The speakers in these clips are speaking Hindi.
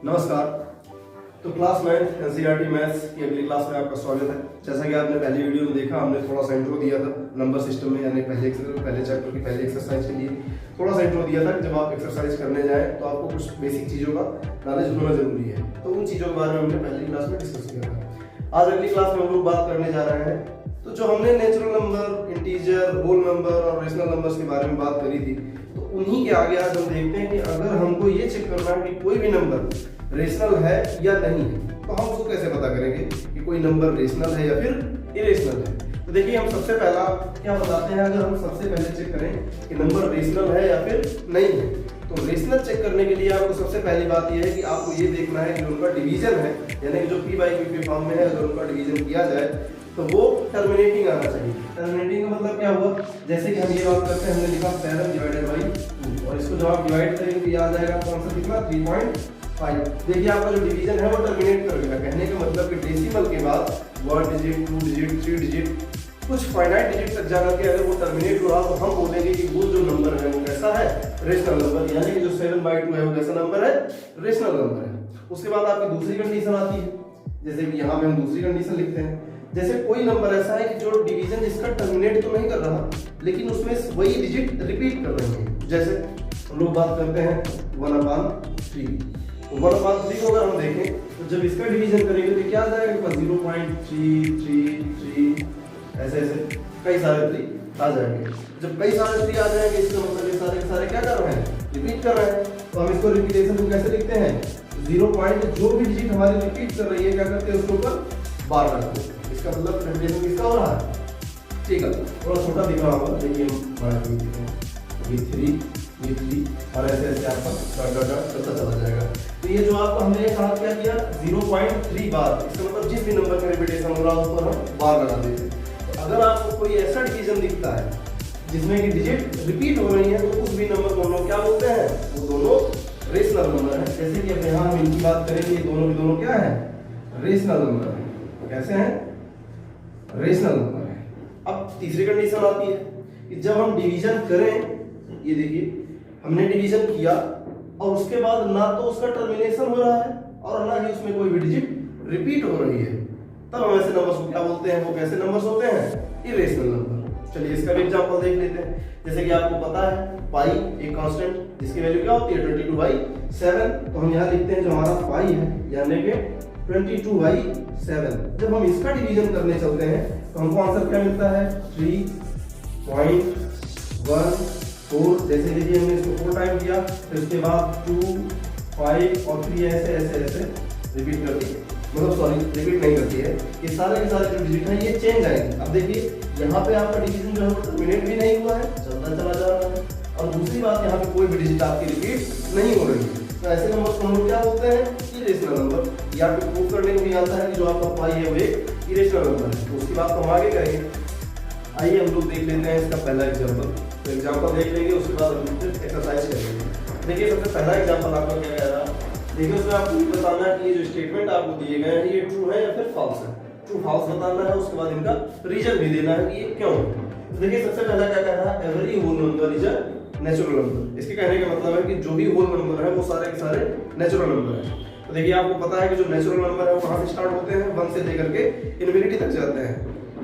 नमस्कार। तो क्लास 9 एनसीईआरटी मैथ्स की अगली क्लास में आपका स्वागत है। जैसा कि आपने पहली वीडियो में देखा, हमने थोड़ा सा इंट्रो दिया था नंबर सिस्टम में, यानी पहले चैप्टर की पहले एक्सरसाइज के लिए थोड़ा सा इंट्रो दिया था कि जब आप एक्सरसाइज करने जाएं तो आपको कुछ बेसिक चीज़ों का नॉलेज होना जरूरी है। तो उन चीज़ों के बारे में हमने पहली क्लास में डिस्कस किया था। आज अगली क्लास में हम लोग बात करने जा रहे हैं। तो जो हमने natural number, integer, whole number और रेशनल नंबर्स के बारे में बात करी थी, तो उन्हीं के आगे आज हम देखते हैं कि अगर हमको ये चेक करना है कि कोई भी नंबर रेशनल है या नहीं है, तो हम उसको कैसे पता करेंगे कि कोई नंबर रेशनल है या फिर इरेशनल है। तो देखिए, हम सबसे पहला क्या बताते हैं, अगर हम सबसे पहले चेक करें कि नंबर रेशनल है या फिर नहीं है, तो रेशनल चेक करने के लिए आपको सबसे पहली बात यह है कि आपको ये देखना है कि उनका डिवीजन है, यानी कि जो p/q के फॉर्म में है, अगर उनका डिवीजन किया जाए तो वो टर्मिनेटिंग आना चाहिए। टर्मिनेटिंग का मतलब क्या हुआ, जैसे कि हम ये बात करते हैं, हमने लिखा 7 डिवाइडेड बाई 2, और इसको जब आप डिवाइड करेंगे तो याद आएगा कौन सा कितना 3.5। देखिए, आपका जो डिवीजन है वो टर्मिनेट कर देगा। कहने का मतलब कि डेसिमल के बाद 1 डिजिट, 2 डिजिट, 3 डिजिट, कुछ फाइनाइट डिजिट तक जाकर के अगर वो टर्मिनेट हो रहा तो हम बोलेंगे कि वो जो नंबर है वो कैसा है, रेशनल नंबर, यानी कि जो 7/2 है वो कैसा नंबर है, रेशनल नंबर है। उसके बाद आपकी दूसरी कंडीशन आती है, जैसे कि यहाँ पे हम दूसरी कंडीशन लिखते हैं, जैसे कोई नंबर ऐसा है कि जो डिवीजन जिसका टर्मिनेट तो नहीं कर रहा लेकिन उसमें वही डिजिट रिपीट कर रहे हैं। जैसे हम लोग बात करते हैं 1/3, तो 1/3 को अगर हम देखें तो जब इसका डिवीजन करेंगे तो क्या आ जाएगा, 0.333 ऐसे ऐसे कई सारे 3 आ जाएंगे। जब कई सारे 3 आ जाएंगे इसका मतलब ये सारे के सारे क्या कर रहे हैं, रिपीट कर रहे हैं। तो हम इसको रिपीटेशन को कैसे लिखते हैं, 0 जो भी डिजिट हमारी रिपीट कर रही है क्या करते हैं, उसके ऊपर बार रखते हैं। इसका मतलब रिपीटेशन किसका हो रहा है, ठीक है, थोड़ा छोटा दिख रहा होगा, देखिए हम बड़ा कर देते हैं, ये 3 और ऐसे ऐसे आपका चलता चला जाएगा। तो ये जो आपको हमने कहा क्या किया, 0.3 बार, इसका मतलब जिस भी नंबर का रिपीटेशन हो रहा है उस पर हम बार लगा देते हैं। तो अगर आपको कोई ऐसा डिवीजन दिखता है जिसमें कि डिजिट रिपीट हो रही है तो उस भी नंबर को हम लोग क्या बोलते हैं, वो दोनों रेशनल नंबर है। जैसे कि अब यहाँ हम इनकी बात करेंगे, ये दोनों भी दोनों क्या है, रेशनल नंबर है। कैसे हैं, रेशनल नंबर है। अब तीसरी कंडीशन आती है कि जब हम डिवीजन करें, ये देखिए हमने डिवीजन किया और उसके बाद ना तो उसका टर्मिनेशन हो रहा है और ना ही उसमें कोई भी डिजिट रिपीट हो रही है, तब हम ऐसे नंबर्स को क्या बोलते हैं, वो कैसे नंबर्स होते हैं, इरेशनल नंबर। चलिए इसका भी एग्जांपल देख लेते हैं। जैसे कि आपको पता है पाई एक कांस्टेंट जिसकी वैल्यू क्या होती है 22/7, तो हम यहाँ लिखते हैं जो हमारा पाई है यानी कि 22/7। जब हम इसका डिवीजन करने चलते हैं तो हमको आंसर क्या मिलता है, 3.14। जैसे देखिए हमने इसको 4 टाइम किया, फिर उसके बाद 2, 5 और 3 ऐसे ऐसे ऐसे रिपीट करती है, मतलब सॉरी रिपीट नहीं करती है, ये सारे के सारे जो डिजिट हैं ये चेंज आएंगे। अब देखिए यहाँ पे आपका डिवीजन जो है टर्मिनेट भी नहीं हुआ है, चलता चला जा रहा है, और दूसरी बात यहाँ पे कोई भी डिजिट आपकी रिपीट नहीं हो रही है। तो ऐसे नंबर को हम लोग क्या बोलते हैं, इरेशनल नंबर। या फिर प्रूव करने को भी आता है कि जो आपका पाई है वो एक इरेशनल नंबर है। तो उसकी बात हम आगे करेंगे। आइए हम लोग देख लेते हैं इसका पहला एग्जांपल। तो एग्जांपल देख लेंगे, उसके बाद हम फिर एक्सरसाइज करेंगे। देखिए सबसे पहला एग्जांपल आपका क्या कह रहा है, देखिए उसमें आपको बताना है कि ये जो स्टेटमेंट आपको दिए गए हैं ये ट्रू है या फिर फॉल्स है। ट्रू फॉल्स बताना है, उसके बाद इनका रीजन भी देना है कि ये क्यों है। तो देखिए सबसे पहला क्या कह रहा है, every whole number is a natural number. इसके कहने का मतलब है कि जो भी होल नंबर है वो सारे के सारे नेचुरल नंबर है। तो देखिए आपको पता है कि जो नेचुरल नंबर है वो कहाँ से स्टार्ट होते हैं, 1 से लेकर के इनफिनिटी तक जाते हैं,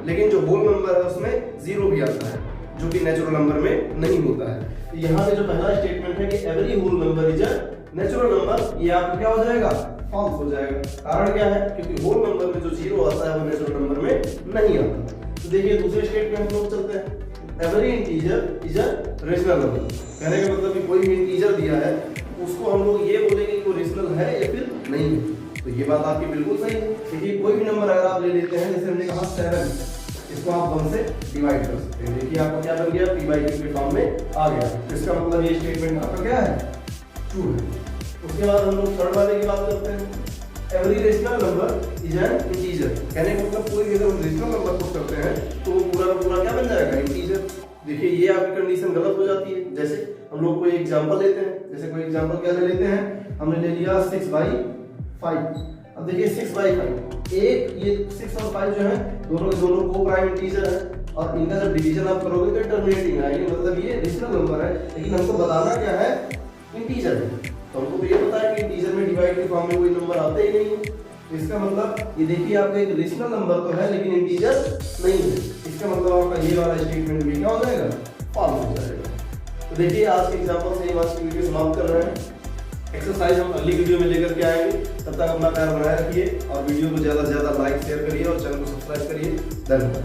लेकिन जो होल नंबर है उसमें 0 भी आता है जो कि नेचुरल नंबर में नहीं होता है। तो यहाँ पे जो पहला स्टेटमेंट है कि every whole number is a natural number, ये आपका क्या हो जाएगा, फॉल्स हो जाएगा। कारण क्या है, क्योंकि होल नंबर में जो 0 आता है वो नेचुरल नंबर में नहीं आता। तो देखिए दूसरे स्टेटमेंट में हम चलते हैं, every integer is a rational number. कहने का मतलब कि कोई भी इंटीजर दिया है उसको हम लोग ये बोलेंगे कि वो रेशनल है या फिर नहीं है। तो ये बात आपकी बिल्कुल सही है। देखिए कोई भी नंबर अगर आप ले लेते हैं, जैसे हमने कहा 7, इसको आप 1 से डिवाइड कर सकते हैं। देखिए आपका क्या बन गया, p/q के फॉर्म में आ गया। तो इसका मतलब ये स्टेटमेंट आपका क्या है, ट्रू है। उसके बाद हम लोग थर्ड वाले की बात करते हैं, every rational number is an integer. कहने का मतलब कोई भी अगर हम रेशनल नंबर पुट करते हैं तो वो पूरा का पूरा क्या बन जाएगा, इंटीजर। देखिए ये आपकी कंडीशन गलत हो जाती है। जैसे हम लोग कोई एग्जांपल लेते हैं, जैसे कोई एग्जांपल क्या ले लेते हैं, हमने ले लिया 6/5। अब देखिए 6/5, एक ये 6 और 5 जो है दोनों के दोनों को प्राइम इंटीजर है, और इनका जब डिवीजन आप करोगे तो टर्मिनेटिंग आएगी, मतलब ये रेशनल नंबर है। लेकिन हमको बताना क्या है, इंटीजर है। तो हमको तो ये पता है कि इंटीजर में डिवाइड के फॉर्म में कोई नंबर आता ही नहीं है। इसका मतलब ये देखिए आपका एक रेशनल नंबर तो है लेकिन इंटीजर नहीं है। इसका मतलब आपका ये वाला स्टेटमेंट भी क्या हो जाएगा, फॉल्स हो जाएगा। तो देखिए आज के एग्जांपल से हम आज की वीडियो समाप्त कर रहे हैं। एक्सरसाइज हम अगली वीडियो में लेकर के आएंगे। तब तक अपना प्यार बनाए रखिए और वीडियो को ज़्यादा से ज़्यादा लाइक शेयर करिए और चैनल को सब्सक्राइब करिए। धन्यवाद।